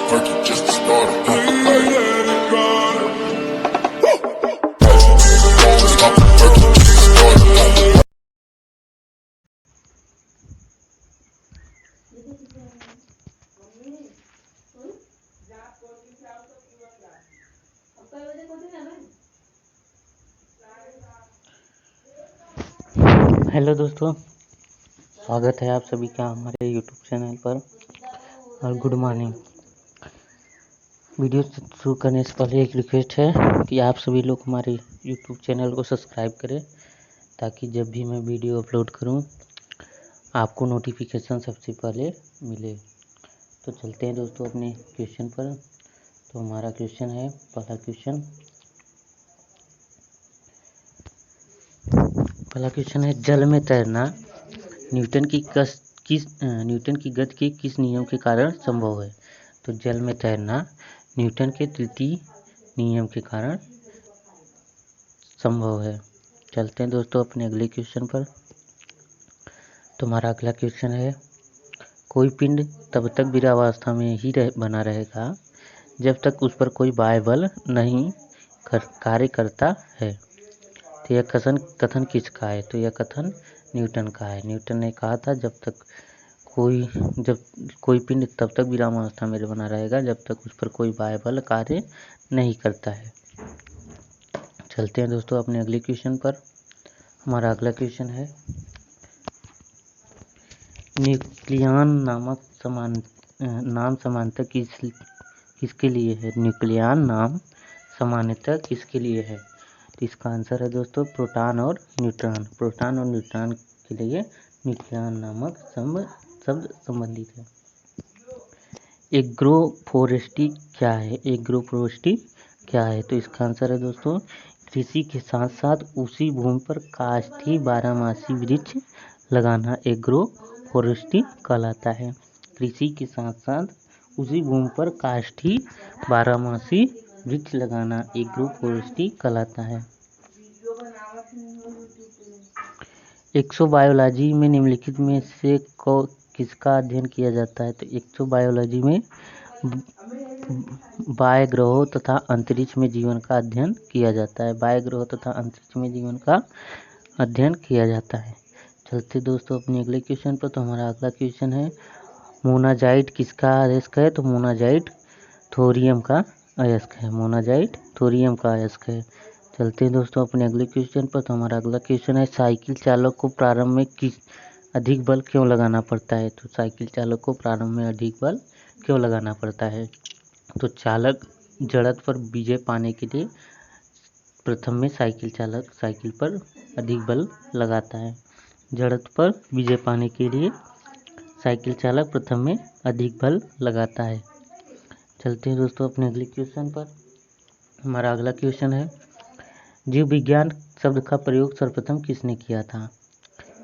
perky just to start it. Just pop a perky just to start it. Hello दोस्तों, स्वागत है आप सभी का हमारे यूट्यूब चैनल पर और गुड मॉर्निंग। वीडियो शुरू करने से पहले एक रिक्वेस्ट है कि आप सभी लोग हमारे यूट्यूब चैनल को सब्सक्राइब करें ताकि जब भी मैं वीडियो अपलोड करूं आपको नोटिफिकेशन सबसे पहले मिले। तो चलते हैं दोस्तों अपने क्वेश्चन पर। तो हमारा क्वेश्चन है, पहला क्वेश्चन है, जल में तैरना न्यूटन की गति के किस नियम के कारण संभव है? तो जल में तैरना न्यूटन के तृतीय नियम के कारण संभव है। चलते हैं दोस्तों अपने अगले क्वेश्चन पर। तो हमारा अगला क्वेश्चन है, कोई पिंड तब तक विरावावस्था में ही बना रहेगा जब तक उस पर कोई बाह्य बल नहीं कार्य करता है। तो यह कथन किसका है? तो यह कथन न्यूटन का है। न्यूटन ने कहा था जब कोई पिंड तब तक विरामावस्था में बना रहेगा जब तक उस पर कोई बाह्य बल कार्य नहीं करता है। चलते हैं दोस्तों अपने अगले क्वेश्चन पर। हमारा अगला क्वेश्चन है, न्यूक्लियन नाम सामान्यतः किसके लिए है? न्यूक्लियन नाम सामान्यतः किसके लिए है? तो इसका आंसर है दोस्तों प्रोटॉन और न्यूट्रॉन के लिए न्यूक्लियन नामक शब्द संबंधित है। एग्रोफोरेस्ट्री क्या है? तो इसका आंसर है दोस्तों कृषि के साथ साथ उसी भूमि पर काष्ठी बारहमासी वृक्ष लगाना एग्रोफोरेस्ट्री कहलाता है। कृषि के साथ साथ उसी भूमि पर काष्ठी बारहमासी वृक्ष लगाना एग्रोफोरेस्ट्री कहलाता है। एक्सोबायोलॉजी में निम्नलिखित में से किसका अध्ययन किया जाता है? तो एक्सोबायोलॉजी में बाह्य ग्रहों तथा अंतरिक्ष में जीवन का अध्ययन किया जाता है। बाह्य ग्रहों तथा अंतरिक्ष में जीवन का अध्ययन किया जाता है। चलते दोस्तों अपने अगले क्वेश्चन पर। तो हमारा अगला क्वेश्चन है, मोनाजाइट किसका अयस्क है? तो मोनाजाइट थोरियम का अयस्क है। मोनाजाइट थोरियम का अयस्क है। चलते हैं दोस्तों अपने अगले क्वेश्चन पर। तो हमारा अगला क्वेश्चन है, साइकिल चालक को प्रारंभ में अधिक बल क्यों लगाना पड़ता है? तो साइकिल चालक को प्रारंभ में अधिक बल क्यों लगाना पड़ता है? तो चालक जड़त्व पर विजय पाने के लिए प्रथम में साइकिल चालक साइकिल पर अधिक बल लगाता है। जड़त्व पर विजय पाने के लिए साइकिल चालक प्रथम में अधिक बल लगाता है। चलते हैं दोस्तों अपने अगले क्वेश्चन पर। हमारा अगला क्वेश्चन है, जीव विज्ञान शब्द का प्रयोग सर्वप्रथम किसने किया था?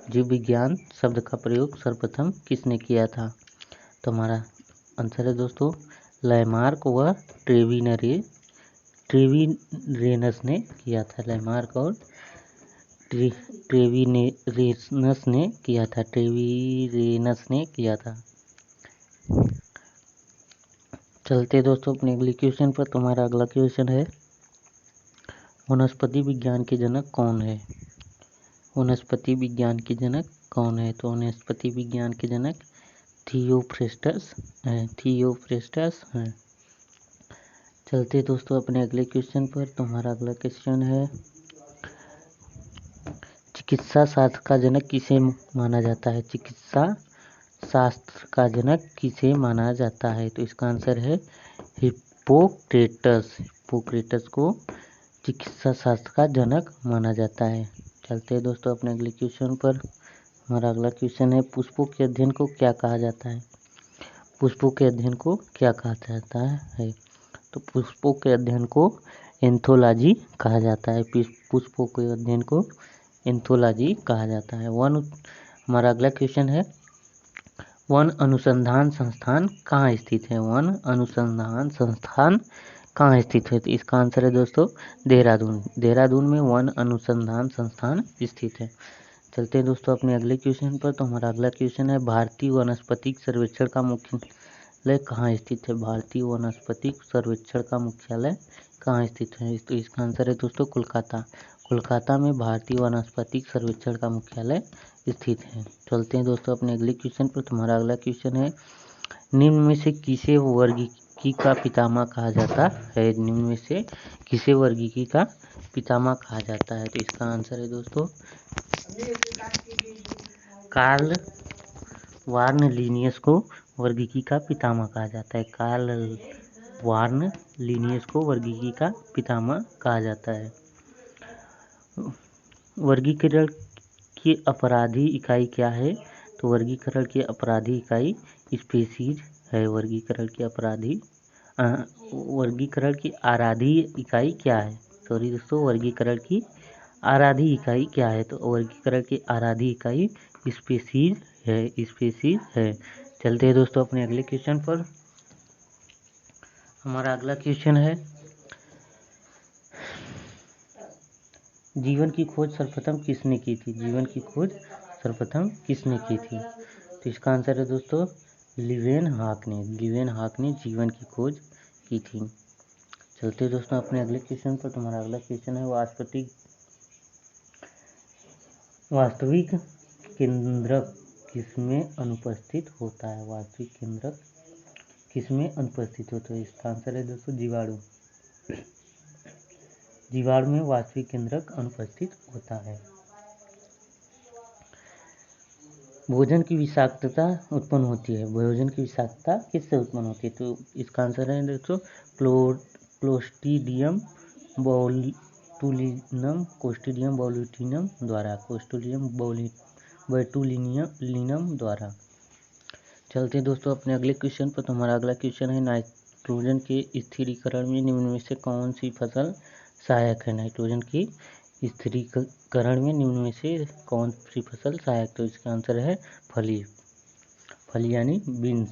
जीव विज्ञान शब्द का प्रयोग सर्वप्रथम किसने किया था? तो हमारा आंसर है दोस्तों लैमार्क व ट्रेविरेनस ने किया था। लैमार्क और ट्रेविरेनस ने किया था। चलते दोस्तों अपने अगले क्वेश्चन पर। तुम्हारा अगला क्वेश्चन है, वनस्पति विज्ञान के जनक कौन है? वनस्पति विज्ञान के जनक कौन है? तो वनस्पति विज्ञान के जनक थियोफ्रेस्टस हैं। चलते दोस्तों अपने अगले क्वेश्चन पर। तुम्हारा अगला क्वेश्चन है, चिकित्सा शास्त्र का जनक किसे माना जाता है? चिकित्सा शास्त्र का जनक किसे माना जाता है? तो इसका आंसर है हिप्पोक्रेटस को चिकित्सा शास्त्र का जनक माना जाता है। चलते हैं दोस्तों अपने अगले क्वेश्चन पर। हमारा अगला क्वेश्चन है, पुष्पों के अध्ययन को क्या कहा जाता है? पुष्पों के अध्ययन को क्या कहा जाता है? तो पुष्पों के अध्ययन को एंथोलॉजी कहा जाता है। पुष्पों के अध्ययन को एंथोलॉजी कहा जाता है। हमारा अगला क्वेश्चन है, वन अनुसंधान संस्थान कहाँ स्थित है? वन अनुसंधान संस्थान कहाँ स्थित है? तो इसका आंसर है दोस्तों देहरादून में वन अनुसंधान संस्थान स्थित है। चलते हैं दोस्तों अपने अगले क्वेश्चन पर। तो हमारा अगला क्वेश्चन है, भारतीय वनस्पतिक सर्वेक्षण का मुख्य मुख्यालय कहाँ स्थित है? भारतीय वनस्पतिक सर्वेक्षण का मुख्यालय कहाँ स्थित है? तो इसका आंसर है दोस्तों कोलकाता। कोलकाता में भारतीय वनस्पतिक सर्वेक्षण का मुख्यालय स्थित है। चलते हैं दोस्तों अपने अगले क्वेश्चन पर। तुम्हारा अगला क्वेश्चन है, निम्न में से किसे वर्गीकी का पितामह कहा जाता है? निम्न में से किसे वर्गीकी का पितामह कहा जाता है? तो इसका आंसर है दोस्तों कार्ल वार्न लिनियस को वर्गीकी का पितामह कहा जाता है। कार्ल वार्न लिनियस को वर्गीकी का पितामह कहा जाता है। वर्गीकरण की अपराधी इकाई क्या है? तो वर्गीकरण की अपराधी इकाई स्पीशीज है। वर्गीकरण की आराधी इकाई क्या है? सॉरी दोस्तों, वर्गीकरण की आराधी इकाई क्या है? तो वर्गीकरण की आराधी इकाई स्पीशीज है। चलते हैं दोस्तों अपने अगले क्वेश्चन पर। हमारा अगला क्वेश्चन है, जीवन की खोज सर्वप्रथम किसने की थी? जीवन की खोज सर्वप्रथम किसने की थी? तो इसका आंसर है दोस्तों लीवेनहॉक ने जीवन की खोज की थी। चलते हैं दोस्तों अपने अगले क्वेश्चन पर। तुम्हारा अगला क्वेश्चन है, वास्तविक केंद्रक किसमें अनुपस्थित होता है? वास्तविक केंद्रक किसमें अनुपस्थित होता है? इसका आंसर है दोस्तों जीवाणु में वास्तविक केंद्रक अनुपस्थित होता है। भोजन की विषाक्तता उत्पन्न होती है। भोजन की विषाक्तता किससे उत्पन्न होती है? तो इसका आंसर है दोस्तों क्लोस्ट्रीडियम बोटुलिनम द्वारा। चलते हैं दोस्तों अपने अगले क्वेश्चन पर। तुम्हारा अगला क्वेश्चन है, नाइट्रोजन के स्थिरीकरण में निम्न में से कौन सी फसल सहायक है? नाइट्रोजन की स्थिरीकरण में निम्न में से कौन सी फसल सहायक? तो इसका आंसर है फली यानी बीन्स।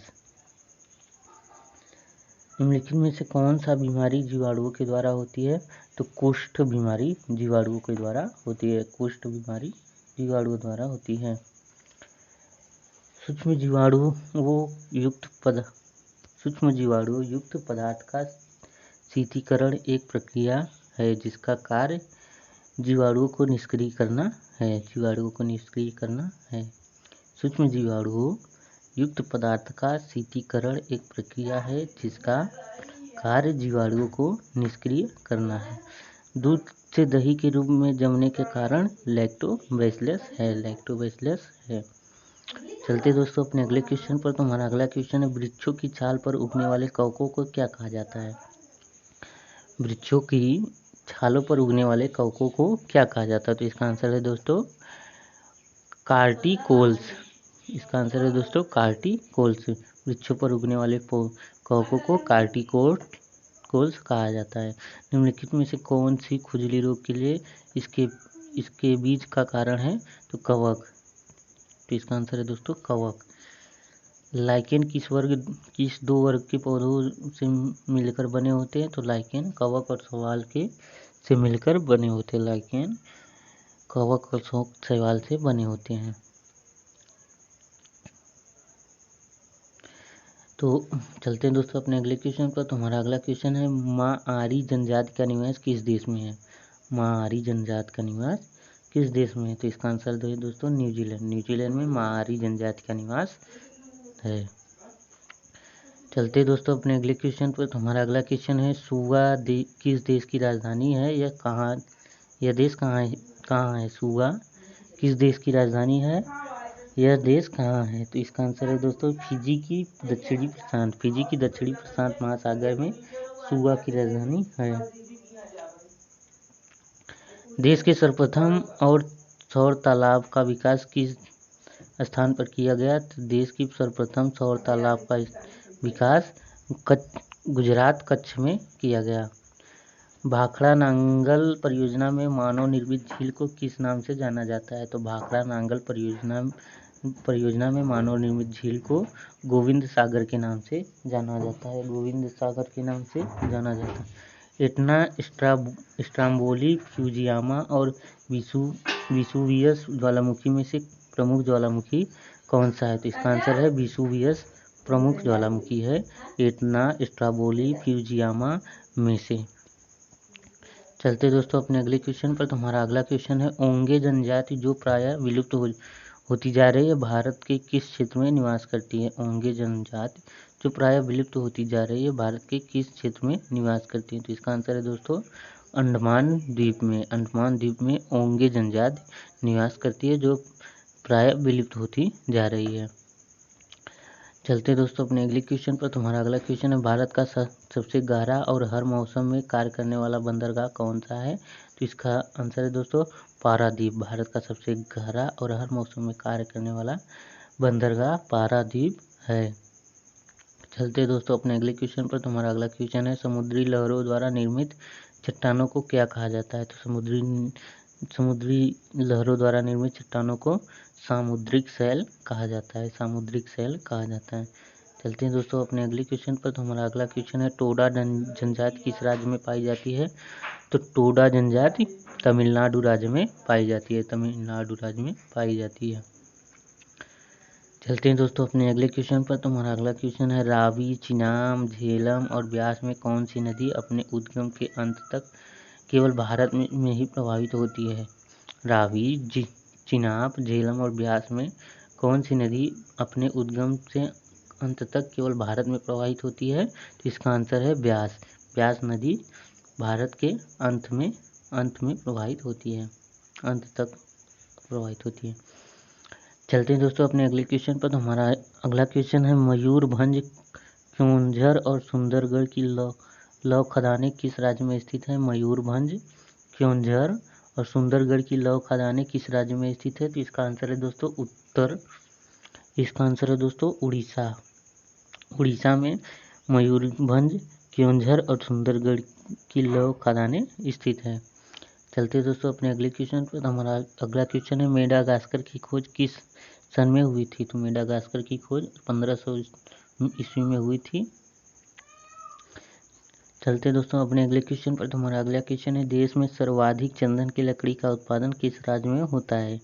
निम्नलिखित में से कौन सा बीमारी जीवाणुओं के द्वारा होती है? तो कुष्ठ बीमारी जीवाणुओं के द्वारा होती है। कुष्ठ बीमारी जीवाणुओं द्वारा होती है। सूक्ष्म जीवाणुओं युक्त पदार्थ का शीतलीकरण एक प्रक्रिया है जिसका कार्य जीवाणुओं को निष्क्रिय करना है। सूक्ष्म जीवाणुओं युक्त पदार्थ का शीतलीकरण एक प्रक्रिया है जिसका कार्य जीवाणुओं को निष्क्रिय करना है। दूध से दही के रूप में जमने के कारण लैक्टोबैसिलस है। चलते दोस्तों अपने अगले क्वेश्चन पर। तुम्हारा अगला क्वेश्चन है, वृक्षों की छाल पर उगने वाले कवकों को क्या कहा जाता है? वृक्षों की छालों पर उगने वाले कवकों को क्या कहा जाता है? तो इसका आंसर है दोस्तों कार्टिकोल्स। वृक्षों पर उगने वाले कवकों को कार्टिकोल्स कहा जाता है। निम्नलिखित में से कौन सी खुजली रोग के लिए इसके बीज का कारण है? तो कवक। तो इसका आंसर है दोस्तों कवक। लाइकेन किस दो वर्ग के पौधों से मिलकर बने होते हैं? तो लाइकेन कवक और शैवाल से मिलकर बने होते हैं। लाइकेन कवक और शैवाल से बने होते हैं। तो चलते हैं दोस्तों अपने अगले क्वेश्चन पर। तुम्हारा अगला क्वेश्चन है, माओरी जनजाति का निवास किस देश में है? माओरी जनजाति का निवास किस देश में है? तो इसका आंसर है दोस्तों न्यूजीलैंड में माओरी जनजाति का निवास है। चलते दोस्तों अपने अगले क्वेश्चन पर। तुम्हारा अगला क्वेश्चन है, सुवा किस देश की राजधानी है? यह देश कहाँ है? सुवा किस देश की राजधानी है? यह देश कहाँ है? तो इसका आंसर है दोस्तों फिजी की दक्षिणी प्रशांत महासागर में सुवा की राजधानी है। देश के सर्वप्रथम और सौर तालाब का विकास किस स्थान पर किया गया? तो देश की सर्वप्रथम सौर तालाब का विकास गुजरात कच्छ में किया गया। भाखड़ा नांगल परियोजना में मानव निर्मित झील को किस नाम से जाना जाता है? तो भाखड़ा नांगल परियोजना में मानव निर्मित झील को गोविंद सागर के नाम से जाना जाता है। एटना, स्ट्राम्बोली, फ्यूजियामा और विसुवियस ज्वालामुखी में से प्रमुख ज्वालामुखी कौन सा है? तो इसका आंसर है विसुवियस प्रमुख ज्वालामुखी है एटना, स्ट्राबोली, फ्यूजियामा में से। चलते दोस्तों अपने अगले क्वेश्चन पर। तुम्हारा अगला क्वेश्चन है ओंगे जनजाति जो प्रायः विलुप्त होती जा रही है भारत के किस क्षेत्र में निवास करती है। ओंगे जनजाति जो प्रायः विलुप्त होती जा रही है भारत के किस क्षेत्र में निवास करती है। तो इसका आंसर है दोस्तों अंडमान द्वीप में। अंडमान द्वीप में ओंगे जनजाति निवास करती है जो प्रायः विलुप्त होती जा रही है। चलते दोस्तों अपने अगले क्वेश्चन पर। तुम्हारा अगला क्वेश्चन है भारत का सबसे गहरा और हर मौसम में कार्य करने वाला बंदरगाह कौन सा है। तो इसका आंसर है दोस्तों पारादीप। भारत का सबसे गहरा और हर मौसम में कार्य करने वाला बंदरगाह पारादीप है। चलते दोस्तों अपने अगले क्वेश्चन पर। तुम्हारा अगला क्वेश्चन है समुद्री लहरों द्वारा निर्मित चट्टानों को क्या कहा जाता है। तो समुद्री लहरों द्वारा निर्मित चट्टानों को सामुद्रिक शैल कहा जाता है। सामुद्रिक शैल कहा जाता है। चलते हैं दोस्तों अपने अगले क्वेश्चन पर। तो हमारा अगला क्वेश्चन है टोडा जनजाति किस राज्य में पाई जाती है। तो टोडा जनजाति तमिलनाडु राज्य में पाई जाती है। तमिलनाडु राज्य में पाई जाती है। चलते हैं दोस्तों अपने अगले क्वेश्चन पर। तो हमारा अगला क्वेश्चन है रावी, चिनाब, झेलम और ब्यास में कौन सी नदी अपने उद्गम के अंत तक केवल भारत में ही प्रवाहित होती है। रावी, चिनाब, झेलम और ब्यास में कौन सी नदी अपने उद्गम से अंत तक केवल भारत में प्रवाहित होती है। तो इसका आंसर है ब्यास। ब्यास नदी भारत के अंत में प्रवाहित होती है, अंत तक प्रवाहित होती है। चलते हैं दोस्तों अपने अगले क्वेश्चन पर। तो हमारा अगला क्वेश्चन है मयूरभंज, क्योंझर और सुंदरगढ़ की लौह खदानें किस राज्य में स्थित है। मयूरभंज, क्योंझर और सुंदरगढ़ की लौह खदानें किस राज्य में स्थित है। तो इसका आंसर है दोस्तों इसका आंसर है दोस्तों उड़ीसा। उड़ीसा में मयूरभंज, क्योंझर और सुंदरगढ़ की लौह खदानें स्थित है। चलते दोस्तों अपने अगले क्वेश्चन पर। हमारा अगला क्वेश्चन है मेडागास्कर की खोज किस सन में हुई थी। तो मेडागास्कर की खोज 1500 ईस्वी में हुई थी। चलते दोस्तों अपने अगले क्वेश्चन पर। हमारा अगला क्वेश्चन है देश में सर्वाधिक चंदन की लकड़ी का उत्पादन किस राज्य में होता है।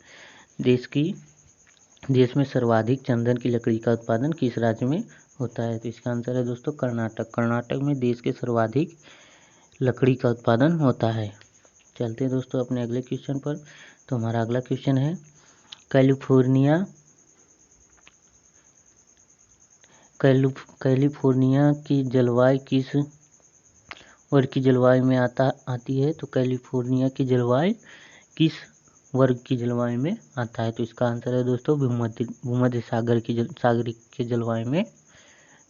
देश में सर्वाधिक चंदन की लकड़ी का उत्पादन किस राज्य में होता है। तो इसका आंसर है दोस्तों कर्नाटक। कर्नाटक में देश के सर्वाधिक लकड़ी का उत्पादन होता है। चलते दोस्तों अपने अगले क्वेश्चन पर। तो हमारा अगला क्वेश्चन है कैलिफोर्निया की जलवायु किस वर्ग की जलवायु में आती है। तो कैलिफोर्निया की जलवायु किस वर्ग की जलवायु में आता है। तो इसका आंसर है दोस्तों भूमध्य सागर की जलवायु में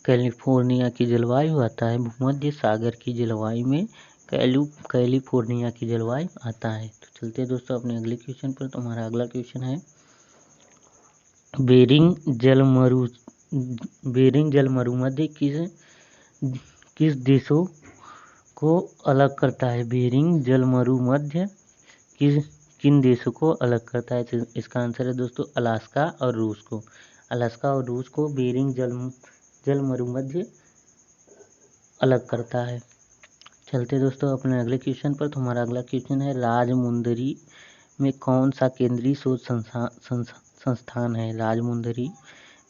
कैलिफोर्निया की जलवायु आता है। भूमध्य सागर की जलवायु में कैलिफोर्निया की जलवायु आता है। तो चलते हैं दोस्तों अपने अगले क्वेश्चन पर। तो हमारा अगला क्वेश्चन है बेरिंग जल मरुमध्य किस देशों को अलग करता है। बेरिंग जल मरुमध्य किन देशों को अलग करता है। तो इसका आंसर है दोस्तों अलास्का और रूस को। अलास्का और रूस को बेरिंग जल मरुमध्य अलग करता है। चलते दोस्तों अपने अगले क्वेश्चन पर। तो हमारा अगला क्वेश्चन है राजमुंदरी में कौन सा केंद्रीय शोध संस्थान है। राजमुंदरी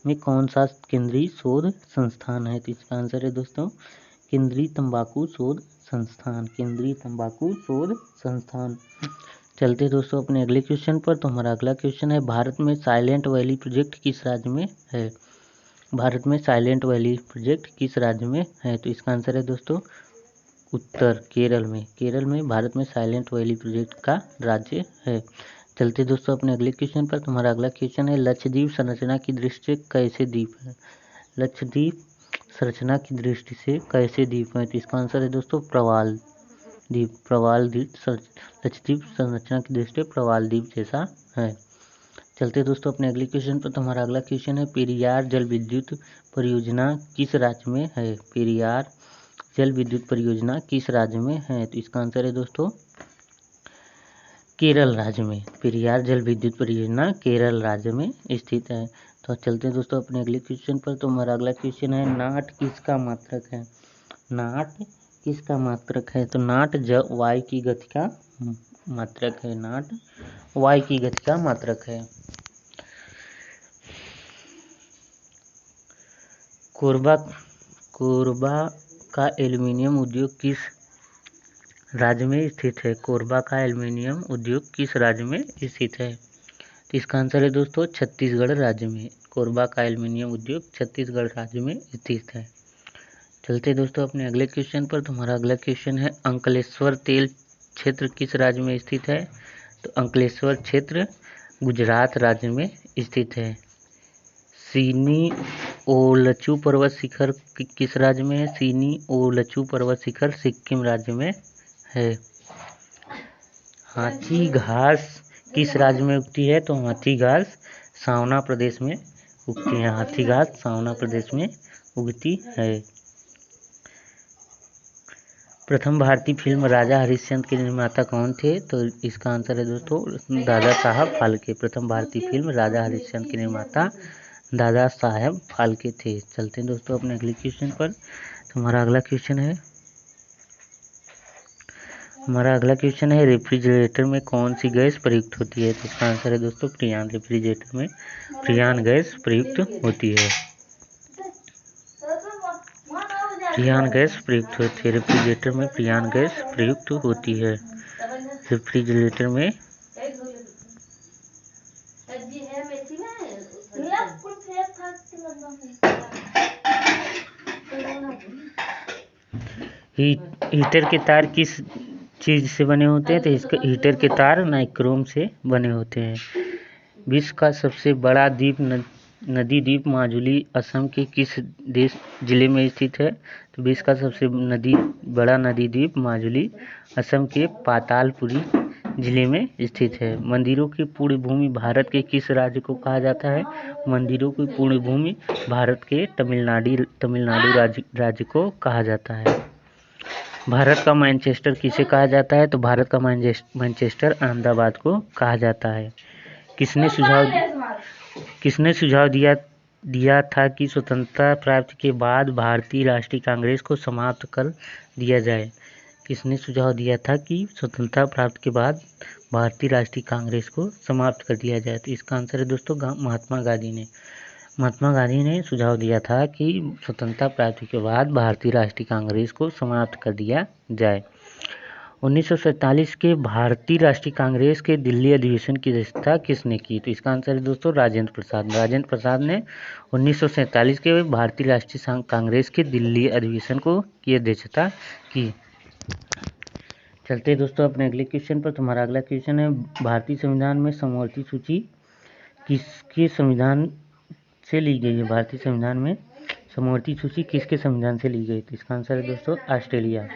में कौन सा केंद्रीय शोध संस्थान है। तो इसका आंसर है दोस्तों केंद्रीय तंबाकू शोध संस्थान। केंद्रीय तंबाकू शोध संस्थान। चलते दोस्तों अपने अगले क्वेश्चन पर। तो हमारा अगला क्वेश्चन है भारत में साइलेंट वैली प्रोजेक्ट किस राज्य में है। भारत में साइलेंट वैली प्रोजेक्ट किस राज्य में है। तो इसका आंसर है दोस्तों उत्तर केरल में। केरल में भारत में साइलेंट वैली प्रोजेक्ट का राज्य है। चलते दोस्तों अपने अगले क्वेश्चन पर। तुम्हारा अगला क्वेश्चन है लक्षद्वीप संरचना की दृष्टि से कैसे द्वीप है। लक्षद्वीप संरचना की दृष्टि से कैसे द्वीप है। तो इसका आंसर है दोस्तों प्रवाल द्वीप। लक्षद्वीप संरचना की दृष्टि से प्रवाल द्वीप जैसा है। चलते दोस्तों अपने अगले क्वेश्चन पर। तुम्हारा अगला क्वेश्चन है पेरियार जल विद्युत परियोजना किस राज्य में है। पेरियार जल विद्युत परियोजना किस राज्य में है। तो इसका आंसर है दोस्तों केरल राज्य में। पेरियार जल विद्युत परियोजना केरल राज्य में स्थित है। तो चलते हैं दोस्तों अपने अगले क्वेश्चन पर। तो हमारा अगला क्वेश्चन है नाट किसका मात्रक है। नाट किसका मात्रक है। तो नाट वायु की गति का मात्रक है। नाट वायु की गति का मात्रक है। कोरबा कोरबा का एल्युमिनियम उद्योग किस राज्य में स्थित है? कोरबा का एल्युमिनियम उद्योग किस राज्य में स्थित है? तो इसका आंसर है दोस्तों छत्तीसगढ़ राज्य में। कोरबा का एल्युमिनियम उद्योग छत्तीसगढ़ राज्य में स्थित है। चलते दोस्तों अपने अगले क्वेश्चन पर। तुम्हारा अगला क्वेश्चन है अंकलेश्वर तेल क्षेत्र किस राज्य में स्थित है? तो अंकलेश्वर क्षेत्र गुजरात राज्य में स्थित है। सिनिओलचू पर्वत शिखर किस राज्य में है? सिनिओलचू पर्वत शिखर सिक्किम राज्य में है। हाथी घास किस राज्य में उगती है? तो हाथी घास सावना प्रदेश में उगती है। हाथी घास सावना प्रदेश में उगती है। प्रथम भारतीय फिल्म राजा हरिश्चंद्र के निर्माता कौन थे? तो इसका आंसर है दोस्तों दादा साहब फाल्के। प्रथम भारतीय फिल्म राजा हरिश्चंद्र के निर्माता दादा साहब फाल्के थे। चलते हैं दोस्तों अपने अगले क्वेश्चन पर। हमारा अगला क्वेश्चन है रेफ्रिजरेटर में कौन सी गैस प्रयुक्त होती है? तो इसका आंसर है दोस्तों फ्रियान। रेफ्रिजरेटर में फ्रियान गैस प्रयुक्त होती है। फ्रियान गैस प्रयुक्त होती है। रेफ्रिजरेटर में फ्रियान गैस प्रयुक्त होती है। रेफ्रिजरेटर में हीटर के तार किस चीज़ से बने होते हैं? तो इसका हीटर के तार नाइक्रोम से बने होते हैं। विश्व का सबसे बड़ा द्वीप नदी द्वीप माजुली असम के किस जिले में स्थित है? तो विश्व का सबसे बड़ा नदी द्वीप माजुली असम के पातालपुरी जिले में स्थित है। मंदिरों की पूर्ण भूमि भारत के किस राज्य को कहा जाता है? मंदिरों की पूर्ण भूमि भारत के तमिलनाडु राज्य को कहा जाता है। भारत का मैनचेस्टर किसे कहा जाता है? तो भारत का मैनचेस्टर अहमदाबाद को कहा जाता है। किसने सुझाव दिया था कि स्वतंत्रता प्राप्ति के बाद भारतीय राष्ट्रीय कांग्रेस को समाप्त कर दिया जाए? किसने सुझाव दिया था कि स्वतंत्रता प्राप्ति के बाद भारतीय राष्ट्रीय कांग्रेस को समाप्त कर दिया जाए? तो इसका आंसर है दोस्तों महात्मा गांधी ने सुझाव दिया था कि स्वतंत्रता प्राप्ति के बाद भारतीय राष्ट्रीय कांग्रेस को समाप्त कर दिया जाए। 1947 के भारतीय राष्ट्रीय कांग्रेस के दिल्ली अधिवेशन की अध्यक्षता किसने की? तो इसका आंसर है दोस्तों राजेंद्र प्रसाद ने 1947 के भारतीय राष्ट्रीय कांग्रेस के दिल्ली अधिवेशन की अध्यक्षता की। चलते दोस्तों अपने अगले क्वेश्चन पर। तुम्हारा अगला क्वेश्चन है भारतीय संविधान में समवर्ती सूची किसके संविधान से ली गई है? भारतीय संविधान में समवर्ती सूची किसके संविधान से ली गई? तो इसका आंसर है दोस्तों ऑस्ट्रेलिया।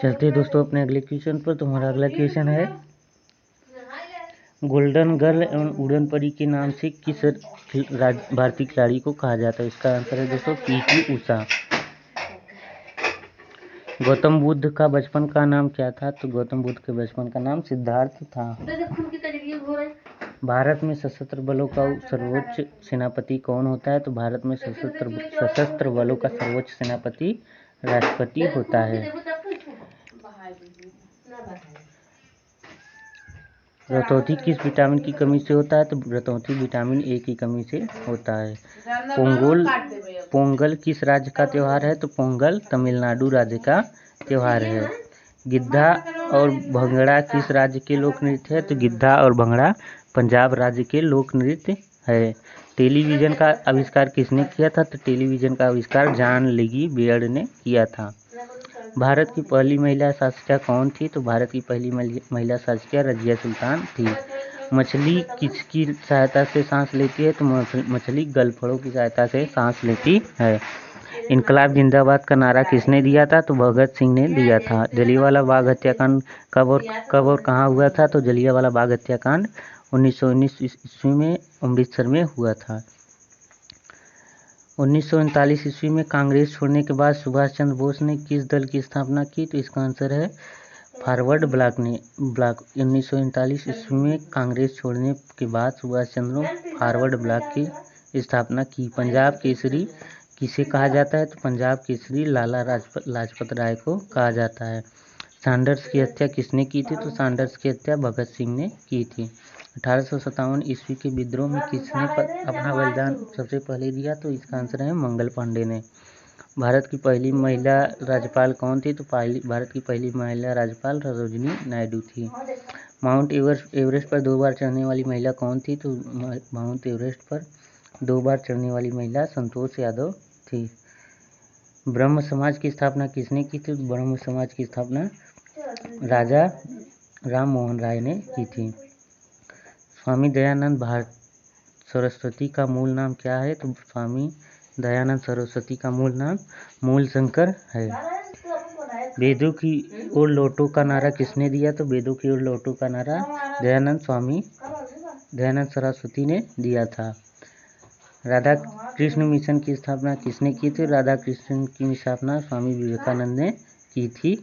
चलते दोस्तों अपने अगले क्वेश्चन पर। तुम्हारा अगला क्वेश्चन है गोल्डन गर्ल एवं उड़न परी के नाम से किस भारतीय खिलाड़ी को कहा जाता है? इसका आंसर है दोस्तों पीटी उषा। गौतम बुद्ध का बचपन का नाम क्या था? तो गौतम बुद्ध के बचपन का नाम सिद्धार्थ था। भारत में सशस्त्र बलों का सर्वोच्च सेनापति कौन होता है? तो भारत में सशस्त्र बलों का सर्वोच्च सेनापति राष्ट्रपति होता है। रतौंधी किस विटामिन की कमी से होता है? तो रतौंधी विटामिन ए की कमी से होता है। पोंगल किस राज्य का त्योहार है? तो पोंगल तमिलनाडु राज्य का त्योहार है। गिद्धा और भंगड़ा किस राज्य के लोक नृत्य है? तो गिद्धा और भंगड़ा पंजाब राज्य के लोक नृत्य है। टेलीविज़न का आविष्कार किसने किया था? तो टेलीविज़न का आविष्कार जॉन लीगी बेयर्ड ने किया था। भारत की पहली महिला शासिका कौन थी? तो भारत की पहली महिला शासिका रजिया सुल्तान थी। मछली किसकी सहायता से सांस लेती है? तो मछली गलफड़ों की सहायता से सांस लेती है। इनकलाब जिंदाबाद का नारा किसने दिया था? तो भगत सिंह ने दिया था। जलियांवाला बाग हत्याकांड कब और कहाँ हुआ था? तो जलियांवाला बाग हत्याकांड 1919 ईस्वी में अमृतसर में हुआ था। 1939 ईस्वी में कांग्रेस छोड़ने के बाद सुभाष चंद्र बोस ने किस दल की स्थापना की? तो इसका आंसर है फॉरवर्ड ब्लॉक। 1939 ईस्वी में कांग्रेस छोड़ने के बाद सुभाष चंद्र ने फॉरवर्ड ब्लॉक की स्थापना की। पंजाब केसरी किसे कहा जाता है? तो पंजाब केसरी लाला लाजपत राय को कहा जाता है। सैंडर्स की हत्या किसने की थी? तो सैंडर्स की हत्या भगत सिंह ने की थी। 1857 ईस्वी के विद्रोह में किसने अपना बलिदान सबसे पहले दिया? तो इसका आंसर है मंगल पांडे ने। भारत की पहली महिला राज्यपाल कौन थी? तो भारत की पहली महिला राज्यपाल सरोजिनी नायडू थी। माउंट एवरेस्ट पर 2 बार चढ़ने वाली महिला कौन थी? तो माउंट एवरेस्ट पर 2 बार चढ़ने वाली महिला संतोष यादव थी। ब्रह्म समाज की स्थापना किसने की थी? ब्रह्म समाज की स्थापना राजा राम मोहन राय ने की थी। स्वामी दयानंद सरस्वती का मूल नाम क्या है? तो स्वामी दयानंद सरस्वती का मूल नाम मूलशंकर है। वेदों की ओर लौटो का नारा किसने दिया? तो वेदों की ओर लौटो का नारा दयानंद सरस्वती ने दिया था। राधा कृष्ण मिशन की स्थापना किसने की थी? राधा कृष्ण की स्थापना स्वामी विवेकानंद ने की थी।